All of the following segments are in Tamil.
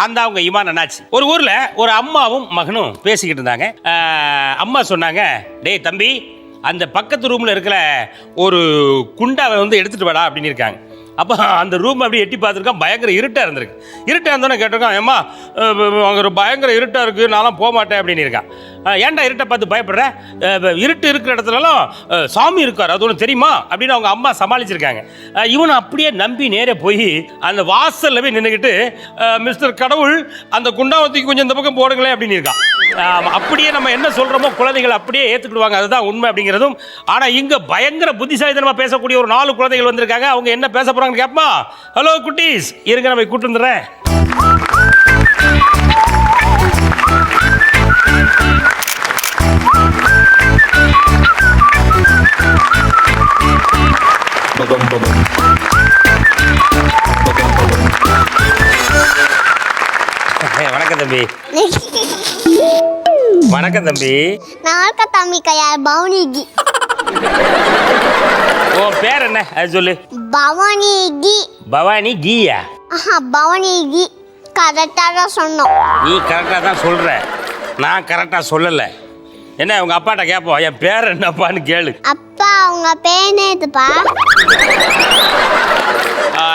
நான் தான் அவங்க இமான் அண்ணாச்சி. ஒரு ஊர்ல ஒரு அம்மாவும் மகனும் பேசிக்கிட்டு இருந்தாங்க. அம்மா சொன்னாங்க, டேய் தம்பி, அந்த பக்கத்து ரூம்ல இருக்கிற ஒரு குண்டாவை வந்து எடுத்துட்டு வாடா அப்படின்னு இருக்காங்க. அப்போ அந்த ரூம் அப்படி எட்டி பார்த்துருக்கான். பயங்கர இருட்டாக இருந்திருக்கு. இருட்டாக இருந்தோன்னே கேட்டிருக்கான், ஏம்மா அங்கே பயங்கர இருட்டாக இருக்குது, நான்லாம் போக மாட்டேன் அப்படின்னு இருக்கான். ஏன்டா இருட்டை பார்த்து பயப்படுற? இருட்டு இருக்கிற இடத்துலலாம் சாமி இருக்கார், அது ஒன்று தெரியுமா அப்படின்னு அவங்க அம்மா சமாளிச்சிருக்காங்க. இவனை அப்படியே நம்பி நேரே போய் அந்த வாசலில் போய் நின்றுக்கிட்டு, மிஸ்டர் கடவுள் அந்த குண்டாவத்துக்கு கொஞ்சம் இந்த பக்கம் போடுங்களேன் அப்படின்னு இருக்கான். அப்படியே நம்ம என்ன சொல்கிறோமோ குழந்தைகள் அப்படியே ஏற்றுக்கிடுவாங்க, அதுதான் உண்மை அப்படிங்கிறதும். ஆனால் இங்கே பயங்கர புத்திசாலித்தனமாக பேசக்கூடிய ஒரு 4 குழந்தைகள் வந்திருக்காங்க. அவங்க என்ன பேச போகிறாங்கன்னு கேட்பா. ஹலோ குட்டீஸ், இருங்க நம்ம கூட்டு வந்துடுறேன். வணக்கம் தம்பி. வணக்கம் தம்பி. வணக்கம் தம்பி. கையா பவானிகி. ஓ பேர் என்ன அது சொல்லு. பவானிகி. பவானி கீயா? பவானிகி. கரெக்டாக தான் சொன்னோம். நீ கரெக்டாக தான் சொல்ற, நான் கரெக்டாக சொல்லலை. என்ன உங்க அப்பாட்ட கேட்போம், என் பேர் என்னப்பான்னு கேளு. அப்பா உங்க பேர் எதுப்பா?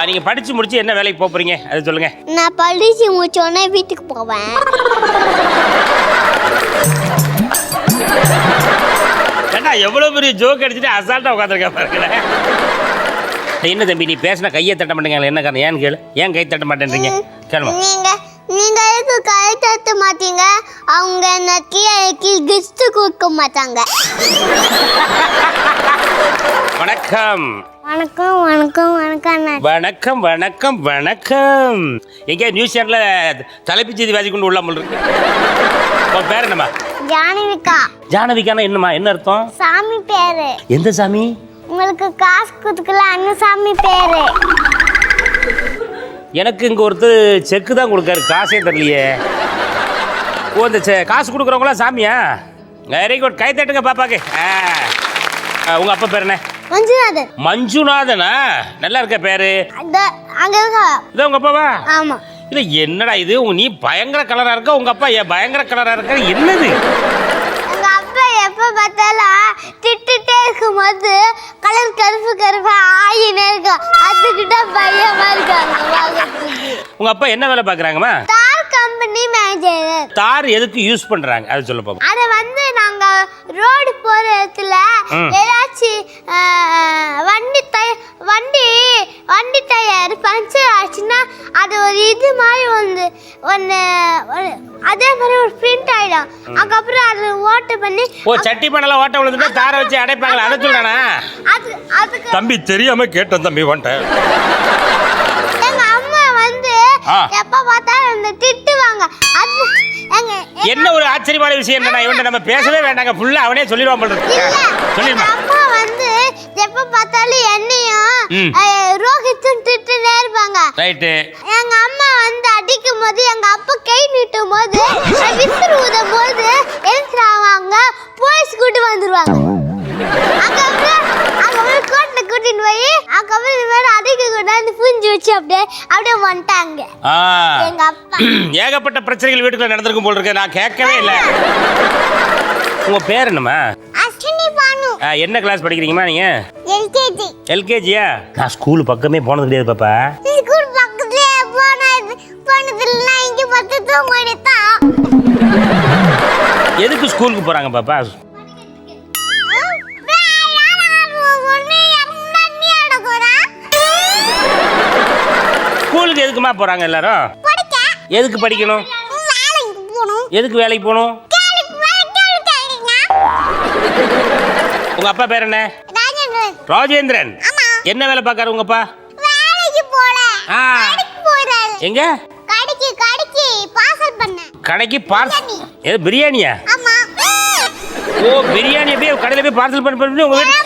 நீங்க படிச்சு முடிச்சு என்ன வேலைக்கு போறீங்க அது சொல்லுங்க. நான் படிச்சு முடிச்ச உடனே வீட்டுக்கு போவேன். ஏண்டா எவ்வளவு பெரிய ஜோக் அடிச்சுட்டு அசால்ட்டா உட்காந்துருக்க பாருங்க. என்ன தம்பி நீ பேசினா கையை தட்ட மாட்டேங்க, என்ன காரணம் ஏன்னு கேளு. ஏன் கை தட்ட மாட்டேன்றீங்க கேளுமா. நீங்க எதுக்கு கை தட்ட மாட்டீங்க? அவங்க எனக்கு கிஃப்ட் கொடுக்க மாட்டாங்க. வணக்கம். வணக்கம் வணக்கம் வணக்கம். வணக்கம் வணக்கம் வணக்கம். எங்க நியூஸ் சேனல்ல தலைப்பு செய்தி வாசி கொண்டு உள்ளாமல் இருக்கு. உன் பேர் என்னம்மா? ஜானவிகா. ஜானவிகானா என்னம்மா, என்ன அர்த்தம்? சாமி பேரு. எந்த சாமி? உங்களுக்கு காசு கொடுக்கல அந்த சாமி பேரு. எனக்கு இங்க ஒருத்தர் செக்கு தான் கொடுக்காரு, காசே தரலையே. ஓ இந்த காசு கொடுக்குறவங்களா சாமியா? வெரி குட், கை தட்டுங்க பாப்பாக்கு. உங்க அப்பா பேர் என்ன? மஞ்சுநாதன். மஞ்சுநாதனா? நல்லா இருக்க பேரு. அங்க இருக்கா? இதான் உங்க அப்பாவா? ஆமா. இல்ல என்னடா இது, நீ பயங்கர கலரா இருக்க, உங்க அப்பா பயங்கர கலரா இருக்க, என்னது? எங்க அப்பா எப்ப பார்த்தாலும் திட்டுட்டே இருக்கும்போது கலர் கருப்பு கருப்பா ஆயினே இருக்கா. அதுக்கிட்ட பயமா இருக்காங்க. உங்க அப்பா என்ன வேலை பாக்குறாங்கம்மா? தார் கம்பெனி மேனேஜர். தார் எதுக்கு யூஸ் பண்றாங்க அது சொல்ல பாப்போம். அத வந்து நாங்க ரோடு போற இடத்துல ஏதாச்சும் வண்டி டயர் பஞ்சர் ஆச்சுன்னா அது ஒரு இது மாதிரி வந்து ஒன்று அதே மாதிரி ஒரு பிரிண்ட் ஆயிடும். அதுக்கப்புறம் அது ஓட்ட பண்ணி சட்டி பண்ணல ஓட்ட விழுந்துட்டு தாரை வச்சு அடைப்பாங்களா, அதை சொல்றானா? அதுக்கு தம்பி தெரியாம கேட்டேன் தம்பி வந்துட்டேன். எங்க அம்மா வந்து எப்ப பார்த்தாலும் அந்த திட்டுவாங்க. அது என்ன ஒரு ஆச்சரியமான விஷயம் என்னன்னா, இவன் நம்ம பேசவே வேண்டாங்க, ஃபுல்லா அவனே சொல்லிடுவான் போல இருக்கு. சொல்லிடுமா? அம்மா வந்து எப்ப பார்த்தாலும் என்னையும் ரோஹித்தும் திட்டுனே இருப்பாங்க. ரைட்டு. எங்க அம்மா வந்து அடிக்கும் போது எங்க அப்பா கை நீட்டும் போது விசிறு ஊதும் போது எழுந்துருவாங்க, போலீஸ் கூட்டு வந்துருவாங்க. அதுக்கப்புறம் கோர்ட்ல கூட்டிட்டு போய் அதுக்கப்புறம் இது மாதிரி அடிக்க கூடாது புரிஞ்சு வச்சு அப்படியே வந்துட்டாங்க எங்க அப்பா. ஏகப்பட்ட பிரச்சனைகள் வீட்டுக்குள்ள நடந்திருக்கும் போல இருக்கு, நான் கேட்கவே இல்லை. உங்க பேர் என்னம்மா? அஸ்வினி பானு. என்ன கிளாஸ் படிக்கிறீங்கம்மா நீங்க? எல்கேஜி. எல்கேஜியா? நான் ஸ்கூல் பக்கமே போனது கிடையாது பாப்பா. ஸ்கூல் பக்கத்துல போனதுல இங்க பத்து தூங்கிட்டா. எதுக்கு ஸ்கூலுக்கு போறாங்க பாப்பா? ஸ்கூலுக்கு எதுக்குமா போறாங்க எல்லாரும்? எதுக்கு படிக்கணும்? எதுக்கு வேலைக்கு போகணும்? உங்க அப்பா பேர் என்ன? ராஜேந்திரன். என்ன வேலை பார்க்காரு உங்க அப்பா? எங்க? கடைக்கு பார்சல். எது பிரியாணியா? ஓ பிரியாணி போய் கடையில போய் பார்சல் பண்ணி உங்க வீட்டு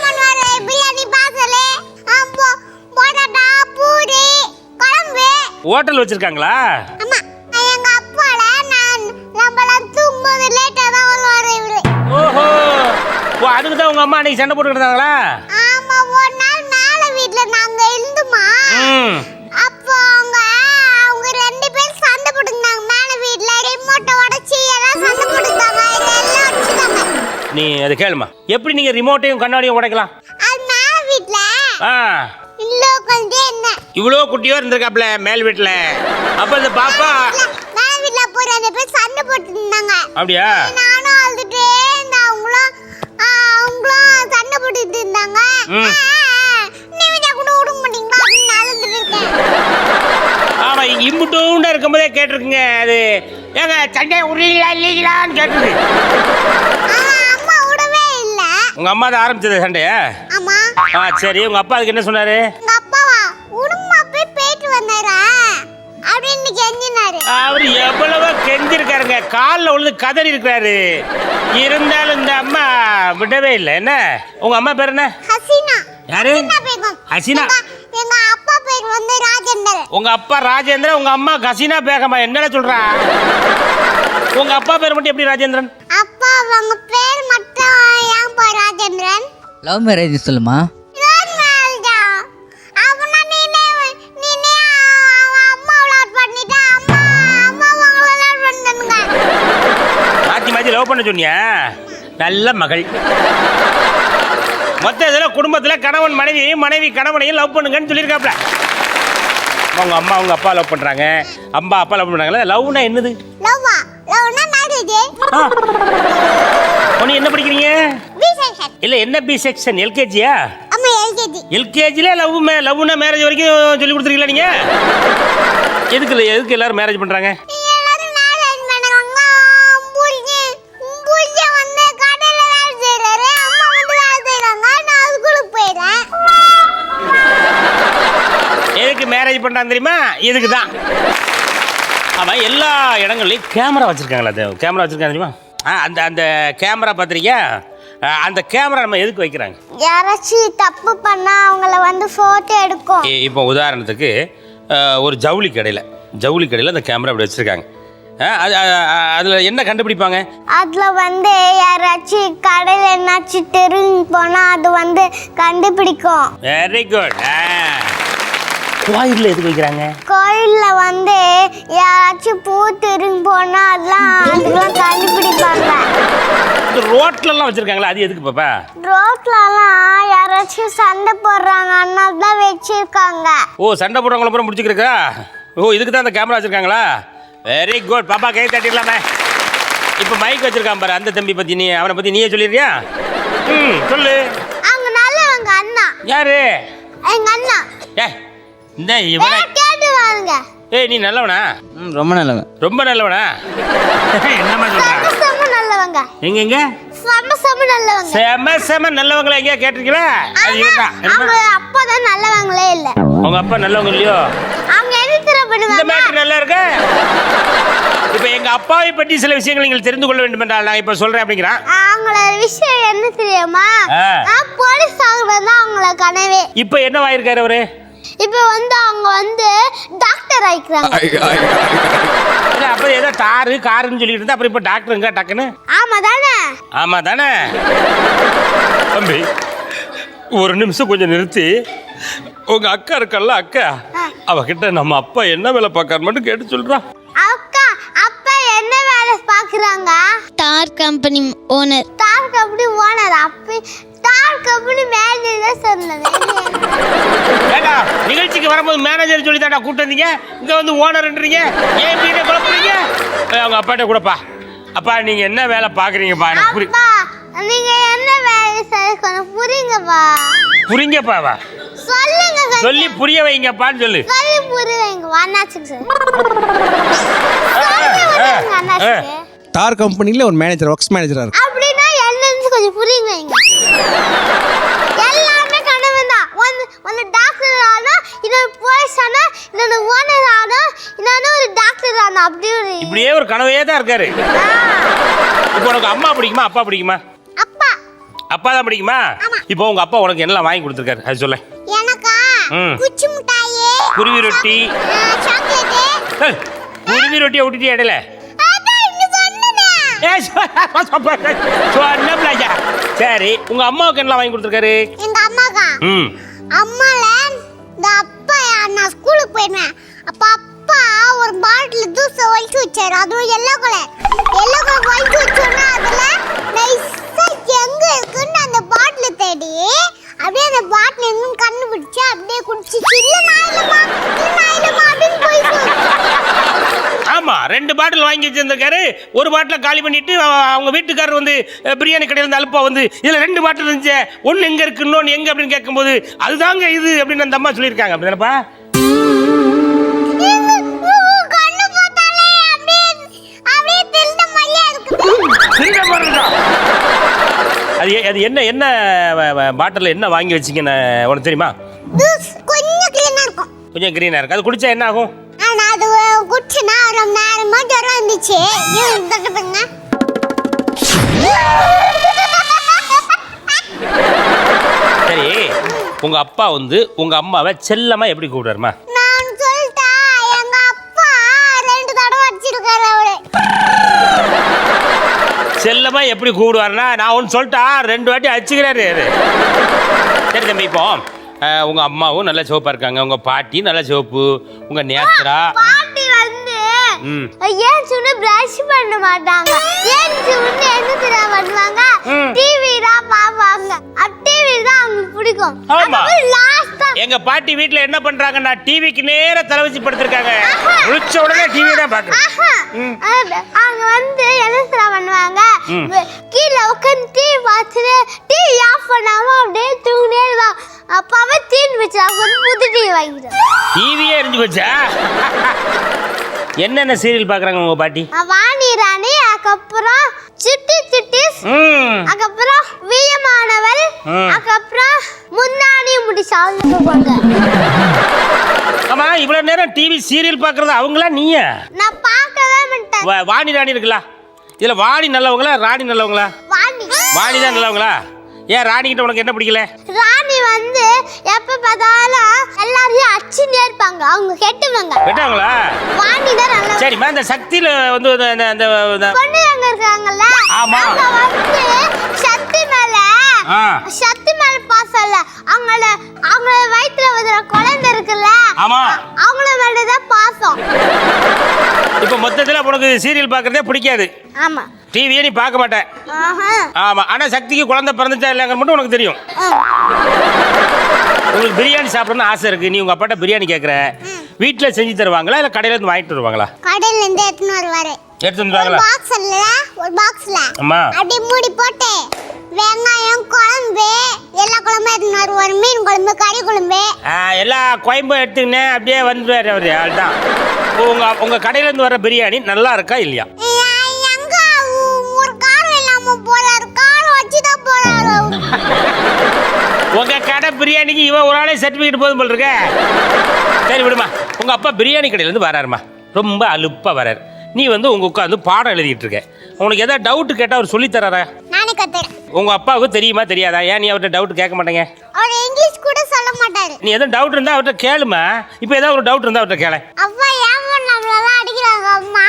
ஹோட்டல் வச்சிருக்காங்களா? ஓஹோ, அதுக்கு தான் உங்க அம்மா அன்னைக்கு சண்டை போட்டு இருந்தாங்களா? அப்போ அவங்க 2 பேரும் சண்டை போட்டுருந்தாங்க. நீ அதை கேளுமா. எப்படி நீங்க ரிமோட்டையும் கண்ணாடியும் உடைக்கலாம்? அது மேல வீட்ல ஆ இல்ல உட்கார்ந்தே என்ன இவ்வளோ குட்டியோ இருந்திருக்காப்ல மேல் வீட்டில். அப்போ இந்த பாப்பா மேல வீட்ல போய் ரெண்டு பேர் சண்டை போட்டு இருந்தாங்க. அப்படியா? நானும் அழுதுட்டே இருந்தேன். அவங்களும் சண்டை போட்டுட்டு இருந்தாங்க. நீ வீட்டை கூட விட மாட்டீங்களா அப்படின்னு அழுதுட்டு இருக்கேன். ஆமா, இம்புட்டூண்டா இருக்கும்போதே கேட்டிருக்குங்க. அது ஏங்க சண்டையை உரியலா இல்லைங்களான்னு கேட்டிருக்கு. அம்மா விடவே இல்ல. உங்க அம்மா தான் ஆரம்பிச்சது சண்டையா? ஆமா. சரி, உங்க அப்பா அதுக்கு என்ன சொன்னாரு? உங்க அப்பாவா உடுமா போய் பேட்டு வந்தாரா அப்படின்னு கெஞ்சினாரு. அவர் எவ்வளவோ கெஞ்சிருக்காருங்க, காலில் விழுந்து கதறி இருக்கிறாரு. இருந்தாலும் இந்த அம்மா விடவே இல்லை. என்ன உங்க அம்மா பேர் என்ன? ஹசீனா. யாரு? ஹசீனா. எங்க அப்பா பேர் வந்து ராஜேந்திரன். உங்க அப்பா ராஜேந்திரன், உங்க அம்மா ஹசீனா பேகமா? என்னடா சொல்றா? உங்க அப்பா பேர் மட்டும் எப்படி ராஜேந்திரன்? அப்பா அவங்க பேர் மட்டும் ஏன்பா ராஜேந்திரன்? லவ் மேரேஜ் சொல்லுமா. லவ் பண்ண சொன்னியா? நல்ல மகள். மொத்த இதில் குடும்பத்தில் கணவன் மனைவி, மனைவி கணவனையும் லவ் பண்ணுங்கன்னு சொல்லியிருக்காப்ல. அவங்க அம்மா அவங்க அப்பா லவ் பண்ணுறாங்க, அம்மா அப்பா லவ் பண்ணுறாங்களே. லவ்னா என்னது? ஒன்று என்ன படிக்கிறீங்க? இல்லை, என்ன பி செக்ஷன்? எல்கேஜியா? எல்கேஜிலே லவ்னா மேரேஜ் வரைக்கும் சொல்லி கொடுத்துருக்கீங்களா நீங்கள்? எதுக்கு எல்லாரும் மேரேஜ் பண்ணுறாங்க? எதுக்கு மேரேஜ் பண்ணுறாங்க தெரியுமா? இதுக்கு தான். அவன் எல்லா இடங்கள்லையும் கேமரா வச்சுருக்காங்களா? அது கேமரா வச்சுருக்காங்க தெரியுமா? அந்த அந்த கேமரா பார்த்துருக்கியா? அந்த கேமரா நம்ம எதுக்கு வைக்கிறாங்க? யாராச்சும் தப்பு பண்ணால் அவங்கள வந்து ஃபோட்டோ எடுக்கும். இப்போ உதாரணத்துக்கு ஒரு ஜவுளி கடையில் அந்த கேமரா அப்படி வச்சுருக்காங்க. அதில் என்ன கண்டுபிடிப்பாங்க? அதில் வந்து யாராச்சும் கடையில் என்னாச்சும் தெரிஞ்சு போனால் அது வந்து கண்டுபிடிக்கும். Very good. கோயிலில் எதுக்கு வைக்கிறாங்க? கோயிலில் வந்து யாராச்சும் பூ தெரிஞ்சு போனால் அதெல்லாம் கண்டுபிடிப்பாங்க. ரோட்லலாம் வச்சுருக்காங்களா? அது எதுக்கு பாப்பா? ரோட்லலாம் யாராச்சும் சண்டை போடுறாங்க, அதனால தான் வச்சுருக்காங்க. ஓ, சண்டை போடுறவங்கள அப்புறம் முடிச்சுக்கிறக்கா? ஓ, இதுக்கு தான் அந்த கேமரா வச்சுருக்காங்களா? Very good. பாப்பா கை தட்டிடலாமே. இப்போ மைக் வச்சிருக்கான் பாரு அந்த தம்பி பற்றி. அவனை பற்றி நீயே சொல்லிடுறியா? சொல்லு. அவங்க நல்லவங்க அண்ணா. யாரு? எங்க அண்ணா. இந்த இவனை கேட்டு வாங்க. நீ நல்லவனா? ரொம்ப நல்லவன். ரொம்ப நல்லவனா? என்னமா சொல்ற? செம நல்லவங்க. எங்க செம நல்லவங்க. செம நல்லவங்களா எங்கேயா கேட்டிருக்கீங்களா? அது இதுதான். அவங்க அப்பா தான் நல்லவங்களே இல்ல. உங்க அப்பா நல்லவங்க இல்லையோ? அவங்க என்ன பண்ணுவாங்க? இந்த மேட்டர் நல்லா இருக்கு. இப்போ எங்க அப்பாவை பற்றி சில விஷயங்கள் நீங்கள் தெரிந்து கொள்ள வேண்டும் என்றால் நான் இப்போ சொல்றேன் அப்படிங்கிறான். அவங்களோட விஷயம் என்ன தெரியுமா? நான் போலீஸ் ஆகுறது தான் அவங்கள கனவே. இப்போ என்ன ஆயிருக்காரு அவரு? இப்போ வந்து அவங்க வந்து டாக்டர் ஆயிக்கிறாங்க. அப்ப ஏதோ காருன்னு சொல்லிட்டு இருந்தா அப்புறம் இப்போ டாக்டருங்க டக்குன்னு? ஆமா தானே தம்பி. ஒரு நிமிஷம் கொஞ்சம் நிறுத்தி, உங்க அக்கா இருக்கல்ல, அக்கா அவகிட்ட நம்ம அப்பா என்ன வேலை பார்க்கறாரு மட்டும் கேட்டு சொல்றா. அக்கா அப்பா என்ன வேலை பார்க்கறாங்க? தார் கம்பெனி ஓனர். தார் கம்பெனி ஓனர். அப்ப தார் கம்பெனி மேனேஜர் சொன்னது. ஏடா, நிகழ்ச்சிக்கு வரும்போது மேனேஜர் சொல்லி தான்டா கூப்பிட்டு வந்தீங்க, இங்க வந்து ஓனர்ன்றீங்க. ஏன் வீட்டை குழப்பறீங்க? அவங்க அப்பாட்ட கூடப்பா, அப்பா நீங்க என்ன வேலை பார்க்கறீங்கப்பா? எனக்கு புரி. அப்பா நீங்க என்ன வேலை செய்யணும் புரியுங்கப்பா. புரிங்கப்பாவா? சொல்லுங்க. சொல்லி புரிய வைங்கப்பான்னு சொல்லு. சொல்லி புரிய வைங்க. அண்ணாச்சுக்கு அண்ணாச்சுக்கு தார் கம்பெனில ஒரு மேனேஜர், ஒர்க்ஸ் மேனேஜரா இருக்கு. அப்படின்னா என்னன்னு கொஞ்சம் புரிய வைங்க. எல்லாமே கனவு தான். ஒன்னு டாக்டர் ஆனா, இன்னொரு போலீஸ் ஆனா, இன்னொரு ஓனர் ஆனா, இன்னொரு ஒரு டாக்டர் ஆனா. அப்படி ஒரு இப்படியே ஒரு கனவே தான் இருக்காரு. இப்போ உனக்கு அம்மா பிடிக்குமா அப்பா பிடிக்குமா? அப்பா. அப்பா தான் பிடிக்குமா? இப்போ உங்க அப்பா உனக்கு என்ன வாங்கி கொடுத்துருக்காரு அது சொல்ல. எனக்கா குச்சி மிட்டாய், குருவி ரொட்டி, சாக்லேட். குருவி ரொட்டியை விட்டுட்டு இடையில சரி. உங்க அம்மாவுக்கு என்ன வாங்கி கொடுத்துருக்காரு? எங்க அம்மாக்கா அம்மால இந்த அப்பா நான் ஸ்கூலுக்கு போயிருந்தேன். அப்பா ஒரு பாட்டில் ஜூஸ் ஒழிச்சு வச்சாரு. அதுவும் எல்லோ கலர் ஒழிச்சு வச்சோன்னா அதுல நைஸா இருக்குன்னு அந்த பாட்டில் தேடி அப்படியே அந்த பாட்டில் எங்கன்னு கண்டுபிடிச்சு அப்படியே குடிச்சிச்சு. இல்ல நான் இல்லமா அப்படின்னு போய் ஆமா 2 பாட்டில் வாங்கி வச்சிருந்திருக்காரு. ஒரு பாட்டில காலி பண்ணிட்டு அவங்க வீட்டுக்காரர் வந்து பிரியாணி கடையில இருந்து அலுப்பா வந்து இதுல 2 பாட்டில் இருந்துச்சு, ஒன்னு எங்க இருக்கு இன்னொன்னு எங்க அப்படின்னு கேட்கும்போது அதுதாங்க இது அப்படின்னு அந்த அம்மா சொல்லியிருக்காங்க. அப்படிதானப்பா? கண்ணு பார்த்தாலே அப்படியே திருந்த மாதிரியே இருக்குது. அது என்ன பாட்டில் என்ன வாங்கி வச்சிங்கன்னு உனக்கு தெரியுமா? கொஞ்சம் கிளீனா இருக்கும். கொஞ்சம் கிரீனா இருக்கு. அது குடிச்சா என்ன ஆகும்? ஆனா அது குடிச்சுனா ரொம்ப நேரமா ஜரம் வந்துச்சு. சரி, உங்க அப்பா வந்து உங்க அம்மாவை செல்லமா எப்படி கூப்பிடுறாருமா? நான் சொல்லிட்டா எங்க அப்பா 2 தடவை அடிச்சிருக்காரு அவளே. செல்லமா எப்படி கூப்பிடுவாருன்னா நான் ஒன்று சொல்லிட்டா 2 வாட்டி அடிச்சுக்கிறாரு. சரி தம்பி, இப்போ உங்க அம்மாவும் நல்லா சிவப்பா இருக்காங்க, உங்க பாட்டி நல்லா சிவப்பு, உங்க நேத்ரா பாட்டி வந்து ஏன் சொன்ன பிரஷ் பண்ண மாட்டாங்க. ஏன் சொன்ன என்ன தெரியா பண்ணுவாங்க? டிவி தான் பாப்பாங்க. டிவி தான் அவங்களுக்கு பிடிக்கும். ஆமா. லாஸ்டா எங்க பாட்டி வீட்ல என்ன பண்றாங்கன்னா டிவிக்கு நேரா தலை வச்சு படுத்திருக்காங்க. முழிச்ச உடனே டிவி தான் பாக்குறாங்க. அவங்க வந்து என்ன தெரியா பண்ணுவாங்க? கீழே உட்காந்து டிவி பார்த்துட்டு டிவி ஆஃப் பண்ணாம அப்படியே தூங்கினே இருப்பாங்க. அப்பாவே தீன் வச்சு புது டிவி வாங்கிட்டு டிவியே எரிஞ்சு போச்சா? என்னென்ன சீரியல் பாக்குறாங்க உங்க பாட்டி? வாணி ராணி, அதுக்கப்புறம் சிட்டி சிட்டிஸ், அதுக்கப்புறம் வீயமானவள், அதுக்கப்புறம் முன்னாடி முடிச்சாங்க. ஆமா, இவ்வளவு நேரம் டிவி சீரியல் பாக்குறது அவங்களா நீயா? நான் பார்க்கவே மாட்டேன். வாணி ராணி இருக்குல்ல, இதுல வாணி நல்லவங்களா ராணி நல்லவங்களா? வாணி தான் நல்லவங்களா? ஏன் ராணி கிட்ட உனக்கு என்ன பிடிக்கல? ராணி வந்து எப்ப பார்த்தாலும் எல்லாரையும் அடிச்சுட்டே இருப்பாங்க. அவங்க கெட்டவங்க. கெட்டவங்களா? வாணி தான் நல்லவங்க. சரிம்மா, இந்த சக்தியில வந்து அந்த பொண்ணுங்க இருக்காங்கல்ல, ஆமா, அவங்க வந்து சக்தி மேல பாசம் இல்ல. அவங்க வயித்துல வர குழந்தை இருக்குல்ல, ஆமா, அவங்கள மேலதான் பாசம். இப்ப மொத்தத்துல உனக்கு சீரியல் பாக்குறதே பிடிக்காது. ஆமா, டிவியே நீ பார்க்க மாட்டேன். ஆமா, ஆனா சக்திக்கு குழந்தை பிறந்துச்சா இல்லைங்க மட்டும் உனக்கு தெரியும். உங்களுக்கு பிரியாணி சாப்பிடணும்னு ஆசை இருக்கு. நீ உங்க அப்பாட்ட பிரியாணி கேட்குற, வீட்டில் செஞ்சு தருவாங்களா இல்லை கடையில இருந்து வாங்கிட்டு வருவாங்களா? கடையில இருந்து எடுத்துன்னு வருவாரு. எடுத்துன்னு வருவாங்களா? ஒரு பாக்ஸ்ல அம்மா அப்படியே மூடி போட்டு வெங்காயம், குழம்பு, எல்லா குழம்பும் எடுத்துன்னு வருவாரு. மீன் குழம்பு, கறி குழம்பு, எல்லா குழம்பும் எடுத்துக்கினே அப்படியே வந்துடுவார் அவரு. அதுதான் உங்க கடையில இருந்து வர பிரியாணி நல்லா இருக்கா இல்லையா? எங்க ஒரு காரம் இல்லாம போறாரு, காரம் வச்சுதான் போறாரு. உங்க கடை பிரியாணிக்கு இவன் ஒரு ஆளே சர்டிஃபிகேட் போதும் போல் இருக்க. சரி விடுமா, உங்க அப்பா பிரியாணி கடையில இருந்து வராருமா, ரொம்ப அலுப்பா வராரு. நீ வந்து உங்க உட்காந்து பாடம் எழுதிட்டு இருக்க. உனக்கு ஏதாவது டவுட் கேட்டா அவர் சொல்லி தராரா? நானே கத்துறேன். உங்க அப்பாவுக்கு தெரியுமா தெரியாதா? ஏன் நீ அவர்கிட்ட டவுட் கேட்க மாட்டேங்க? அவர் இங்கிலீஷ் கூட சொல்ல மாட்டாரு. நீ எதாவது டவுட் இருந்தா அவர்கிட்ட கேளுமா. இப்போ ஏதாவது ஒரு டவுட் இருந்தா அவர்கிட்ட கேள. அப்பா ஏன் நம்மளெல்லாம் அடிக்கிறாங்க அம்மா?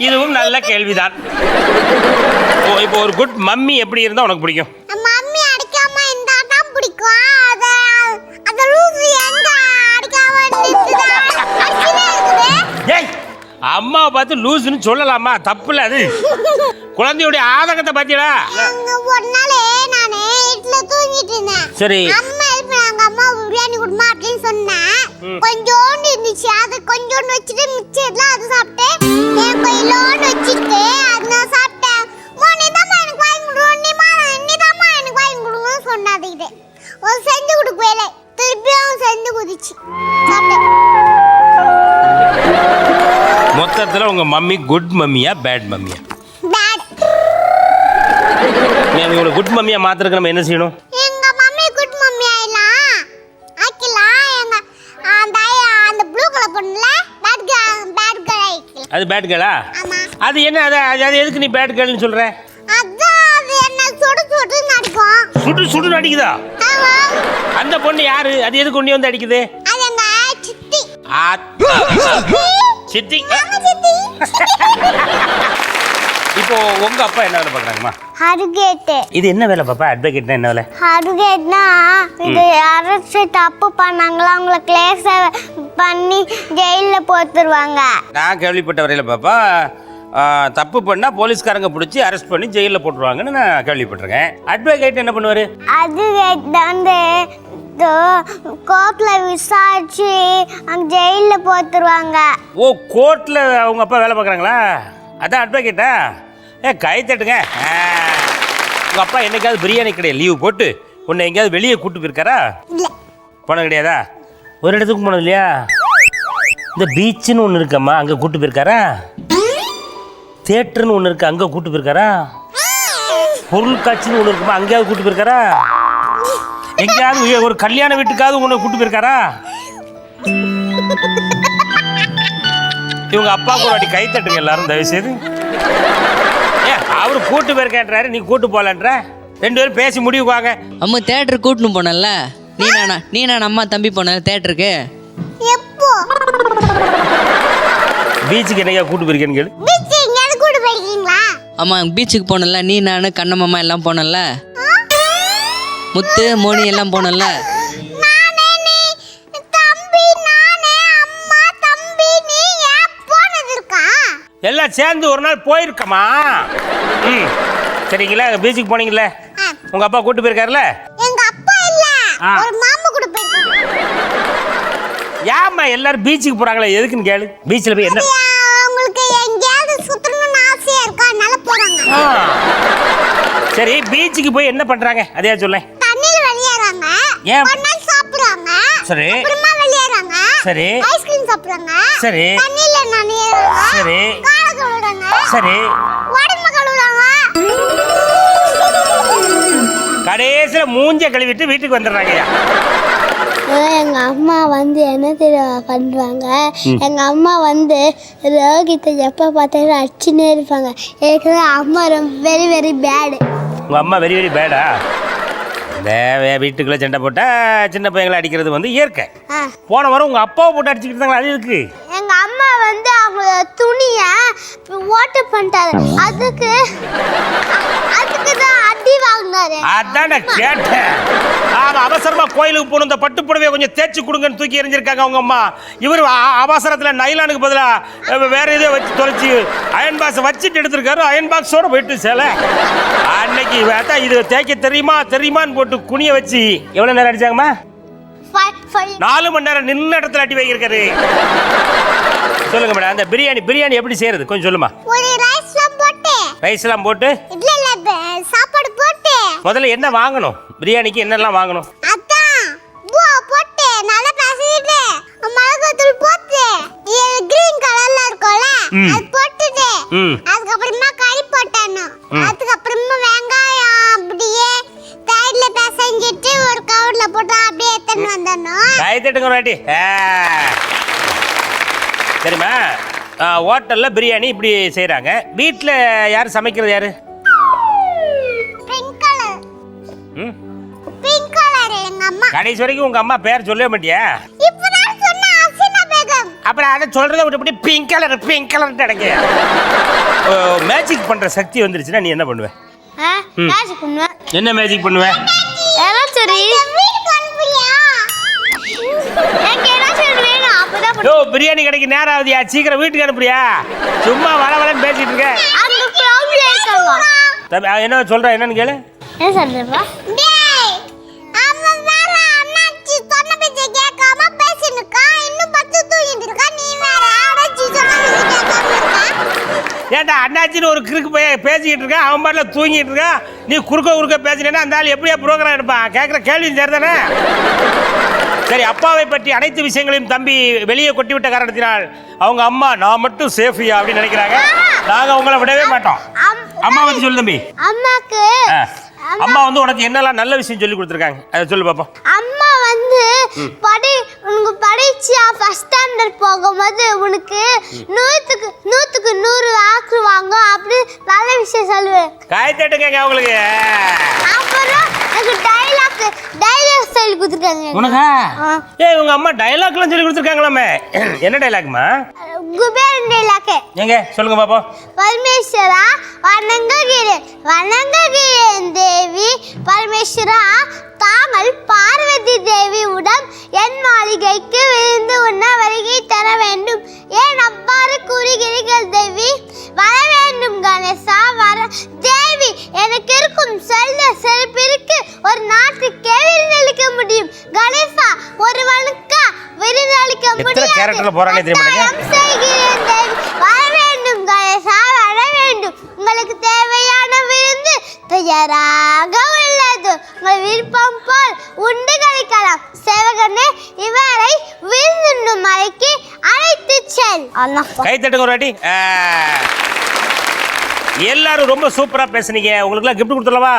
இதுவும் நல்ல கேள்விதான். இப்போ ஒரு குட் மம்மி எப்படி இருந்தா உனக்கு பிடிக்கும்? மம்மி அடிக்காம இருந்தா தான் பிடிக்கும். அத லூசு எங்க அடிக்காம நிக்குதா? அடிச்சிட்டே இருக்குது. ஏய், அம்மாவை பார்த்து லூசுன்னு சொல்லலாமா? தப்புல அது. குழந்தையோட ஆதங்கத்தை பாத்தியடா. அங்க ஒரு நாள் நானே வீட்ல தூங்கிட்டு இருந்தேன். சரி, அம்மா எழுப்பினாங்க, அம்மா பிரியாணி குடுமா அப்படின்னு சொன்னேன். கொஞ்சோண்டு இருந்துச்சு, அது கொஞ்சோண்டு வச்சுட்டு மிச்சம் அது சாப்பிட்டேன். என் கையிலோண்டு வச்சுட்டு அது நான் சாப்பிட்டேன். நீதாம்மா எனக்கு வாங்கி கொடுவோம், நீதாம்மா எனக்கு வாங்கி கொடுங்கன்னு சொன்னாதுக்கிட்டே ஒரு செஞ்சு கொடுக்கவே திருப்பியும் செஞ்சு குதிச்சு சாப்பிட்டேன். மொத்தத்துல உங்க மம்மி குட் மம்மியா பேட் மம்மியா? பேட். நீ உங்களோட குட் மம்மியா மாத்திரக்கு நம்ம என்ன செய்யணும்? எங்க மம்மி குட் மம்மி ஆயிலாம் ஆக்கிலாம். எங்க அந்த ப்ளூ கலர் பொண்ணுல பேட் கேர்ள் ஆயிக்கலாம். அது பேட் கேர்ளா? ஆமா. அது என்ன? அது எதுக்கு நீ பேட் கேர்ள்னு சொல்ற? அதான் அது என்ன சுடு சுடு நடிக்கும். சுடு சுடு நடிக்குதா? ஆமா. அந்த பொண்ணு யாரு? அது எதுக்கு கொண்டு வந்து அடிக்குது? அது எங்க சித்தி. சித்தி. சித்தி. இப்போ உங்க அப்பா என்ன வேலை பாக்குறாங்கம்மா? அட்வொகேட். இது என்ன வேலை பாப்பா? அட்வொகேட்னா என்ன வேலை? அட்வொகேட்னா இது அரசு தப்பு பண்ணாங்களா அவங்கள கேஸ் பண்ணி ஜெயில போட்டுருவாங்க. நான் கேள்விப்பட்ட வரையில பாப்பா, தப்பு பண்ணால் போலீஸ்காரங்க பிடிச்சி அரெஸ்ட் பண்ணி ஜெயிலில் போட்டுருவாங்கன்னு நான் கேள்விப்பட்டிருக்கேன். அட்வொகேட் என்ன பண்ணுவார்? அது வந்து கோர்ட்டில் விசாரிச்சு அங்கே ஜெயிலில் போட்டுருவாங்க. ஓ, கோர்ட்டில் அவங்க அப்பா வேலை பார்க்குறாங்களா? அதான் அட்வொகேட்டா? கை தட்டுங்க. உங்கள் அப்பா என்னைக்காவது பிரியாணி கடையில் லீவு போட்டு உன்னை எங்கேயாவது வெளியே கூட்டு போயிருக்காரா? இல்லை. போனது கிடையாதா? ஒரு இடத்துக்கு போனது இல்லையா? இந்த பீச்சுன்னு ஒன்று இருக்கம்மா, அங்கே கூட்டு போயிருக்காரா? தியேட்டர்னு ஒன்று இருக்கு, அங்கே கூட்டு போயிருக்காரா? பொருள் காட்சின்னு ஒன்று இருக்குமா, அங்கேயாவது கூட்டு போயிருக்காரா? எங்கேயாவது ஒரு கல்யாண வீட்டுக்காவது உன்னை கூட்டு போயிருக்காரா? இவங்க அப்பாவுக்கு ஒரு வாட்டி கை தட்டுங்க எல்லாரும் தயவுசெய்து. அவரு கூட்டு போயிருக்கேன்றாரு, நீ கூட்டு போகலன்ற. 2 பேரும் பேசி முடிவுக்கு வாங்க. அம்மா தேட்டருக்கு கூட்டின்னு போனல, நீ நான் அம்மா தம்பி போன தேட்டருக்கு. எப்போ? பீச்சுக்கு என்னையா கூட்டு போயிருக்கேன்னு கேளு. பீச் எங்கயாவது கூட்டு போயிருக்கீங்களா? அம்மா பீச்சுக்கு போனல, நீ நான் கண்ணம்மா எல்லாம் போனல, முத்து மோனி எல்லாம் போனல. எல்லாம் சேர்ந்து ஒரு நாள் போயிருக்கமா? சரிங்களா? பீச்சுக்கு போனீங்கல்ல, உங்க அப்பா கூட்டு போயிருக்காருல்ல? எங்க அப்பா இல்ல, ஒரு மாமா கூட போயிருக்காரு. ஏம்மா எல்லாரும் பீச்சுக்கு போறாங்களே, எதுக்குன்னு கேளு. பீச்சில் போய் என்ன உங்களுக்கு எங்கயாவது சுத்தணும்னு ஆசையா இருக்கா, அதனால போறாங்க. சரி, பீச்சுக்கு போய் என்ன பண்றாங்க அதையா சொல்ல. தண்ணில விளையாடுறாங்க, ஒரு நாள் சாப்பிடுறாங்க, சரி அப்புறமா விளையாடுறாங்க, சரி ஐஸ்கிரீம் சாப்பிடுறாங்க, சரி தண்ணில நனையறாங்க, சரி கால கழுவுறாங்க, சரி உடம்பு கழுவுறாங்க, கடைசியில மூஞ்ச கழுவிட்டு வீட்டுக்கு வந்துடுறாங்கய்யா. எங்க அம்மா வந்து என்ன பண்றாங்க, எங்க அம்மா வந்து ரோகித்தை எப்ப பார்த்தாலும் அடிச்சுன்னே இருப்பாங்க. எனக்கு அம்மா ரொம்ப வெரி வெரி பேடு. உங்க அம்மா வெரி வெரி பேடா? இந்த வீட்டுக்குள்ள சண்டை போட்டா சின்ன பையங்களை அடிக்கிறது வந்து இயற்கை. போன வாரம் உங்க அப்பாவை போட்டு அடிச்சுக்கிட்டு இருந்தாங்க, அது இருக்கு. எங்க அம்மா வந்து அவங்க துணிய ஓட்ட பண்ணிட்டாரு, அதுக்கு தான் அடி வாங்கினாரு. அதான் நான் கேட்டேன். ஆமா, அவசரமா கோயிலுக்கு போகணும், இந்த பட்டு புடவையை கொஞ்சம் தேய்ச்சி கொடுங்கன்னு தூக்கி எறிஞ்சிருக்காங்க அவங்க அம்மா. இவர் அவசரத்துல நைலானுக்கு பதிலா வேற எதோ வச்சு தொலைச்சி அயன் பாக்ஸ் வச்சுட்டு எடுத்திருக்காரு. அயன் பாக்ஸோட போயிட்டு சேலை அன்னைக்கு இது தேய்க்க தெரியுமான்னு போட்டு குனிய வச்சு எவ்வளவு நேரம் அடிச்சாங்கம்மா? 4 மணி நேரம் நின்ன இடத்துல அடி வைக்கிறாரு. சொல்லுங்க மேடம், அந்த பிரியாணி எப்படி செய்யறது கொஞ்சம் சொல்லுமா. ரைஸ் எல்லாம் போட்டு சாப்பாடு போட்டு முதல்ல என்ன வாங்கணும், பிரியாணிக்கு என்னெல்லாம் வாங்கணும்? போட்டு நல்லா பேசிட்டு மிளகாத்தூள் போட்டு கிரீன் கலர்ல இருக்கும்ல அது போட்டுட்டு அதுக்கப்புறமா கறி போட்டணும். அதுக்கப்புறமா வெங்காயம் அப்படியே சைடுல பேசஞ்சிட்டு ஒரு கவர்ல போட்டு அப்படியே எடுத்துட்டு வந்துடணும். கை தட்டுங்க ஒரு வாட்டி. சரிம்மா, ஹோட்டல்ல பிரியாணி இப்படி செய்யறாங்க. வீட்டில் யாரு சமைக்கிறது? யாரு? பிங்க் கலர் எங்க அம்மா. கடைசி வரைக்கும் உங்க அம்மா பேர் சொல்லவே மாட்டியா? இப்பதான் சொன்ன அசினா பேகம். அப்புறம் அதை சொல்றத விட்டு பிங்க் கலர் அடங்க. மேஜிக் பண்ற சக்தி வந்துருச்சுன்னா நீ என்ன பண்ணுவ? மேஜிக் பண்ணுவேன். என்ன மேஜிக் பண்ணுவ? சரி வீட்டுக்கு அனுப்புறியா? எனக்கு என்ன சொல்றேன் அப்பதான். யோ, பிரியாணி கடைக்கு நேரம் ஆகுதியா, சீக்கிரம் வீட்டுக்கு அனுப்புறியா? சும்மா வளவளன்னு பேசிட்டு இருக்க. அந்த ப்ராப்ளம் இருக்கவா என்ன சொல்ற, என்னன்னு கேளு. என்ன சொல்றப்பா? டேய், அவன் வேற அண்ணாச்சி சொன்ன பேச்ச கேட்காம பேசினுக்கா, இன்னும் 10 தூங்கிட்டு இருக்கா. நீ வேற அண்ணாச்சி சொன்ன பேச்ச கேட்காம இருக்கா. ஏன்டா அண்ணாச்சின்னு ஒரு கிறுக்கு போய் பேசிக்கிட்டு இருக்க, அவன் பாட்டுல தூங்கிட்டு இருக்கா. நீ குறுக்க பேசினேன்னா அந்த ஆள் எப்படியா ப்ரோக்ராம் எடுப்பான்? கேட்குற கேள்வி சரிதானே? சரி, அப்பாவை பற்றி அனைத்து விஷயங்களையும் தம்பி வெளியே கொட்டி விட்ட காரணத்தினால் அவங்க அம்மா நான் மட்டும் சேஃபியா அப்படின்னு நினைக்கிறாங்க. நாங்க உங்களை விடவே மாட்டோம். அம்மா பத்தி சொல்லு தம்பி. அம்மாக்கு அம்மா வந்து உனக்கு என்னெல்லாம் நல்ல விஷயம் சொல்லி கொடுத்துருக்காங்க, அதை சொல்லு பாப்போம். அம்மா வந்து உனக்கு படிச்சியா ஃபர்ஸ்ட் ஸ்டாண்டர்ட் போகும்போது உனக்கு 100க்கு 100 ஆக்கு வாங்க அப்படி நல்ல விஷயம் சொல்லுவேன். காய் தட்டுங்க உங்களுக்கு. அப்புறம் எனக்கு டைலாக் சொல்லி கொடுத்துருக்காங்க. உனக்கா? உங்க அம்மா டைலாக்லாம் சொல்லி கொடுத்துருக்காங்களாமே. என்ன டைலாக்மா? குபேரன் டைலாக். எங்க சொல்லுங்க பாப்போம். பரமேஸ்வரா வணங்குகிறேன் தேவி பரமேஸ்வரா, தாங்கள் பார்வதி தேவி உடன் என் மாளிகைக்கு விருந்து உண்ண வருகை தர வேண்டும். ஏன் அவ்வாறு கூறுகிறீர்கள் தேவி? வர கழிக்க எத்தனை முடியாது. கேரக்டர்ல போறானே தெரிய மாட்டேங்குது. கட்டாயம் செய்கிறேன் தேவி. வர வேண்டும் கணேசா, வர வேண்டும். உங்களுக்கு தேவையான விருந்து தயாராக உள்ளது. உங்கள் விருப்பம் போல் உண்டு கழிக்கலாம். சேவகனே, இவரை விருந்துண்ணும் மலைக்கு அழைத்து செல். கை தட்டுங்க ஒரு வாட்டி. எல்லாரும் ரொம்ப சூப்பரா பேசுனீங்க. உங்களுக்குலாம் கிஃப்ட் கொடுத்துடலாமா?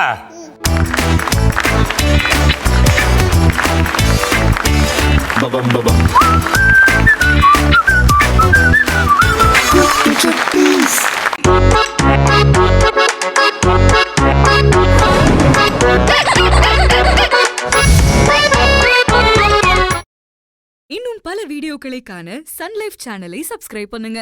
இன்னும் பல வீடியோக்களை காண சன் லைஃப் சேனலை சப்ஸ்கிரைப் பண்ணுங்க.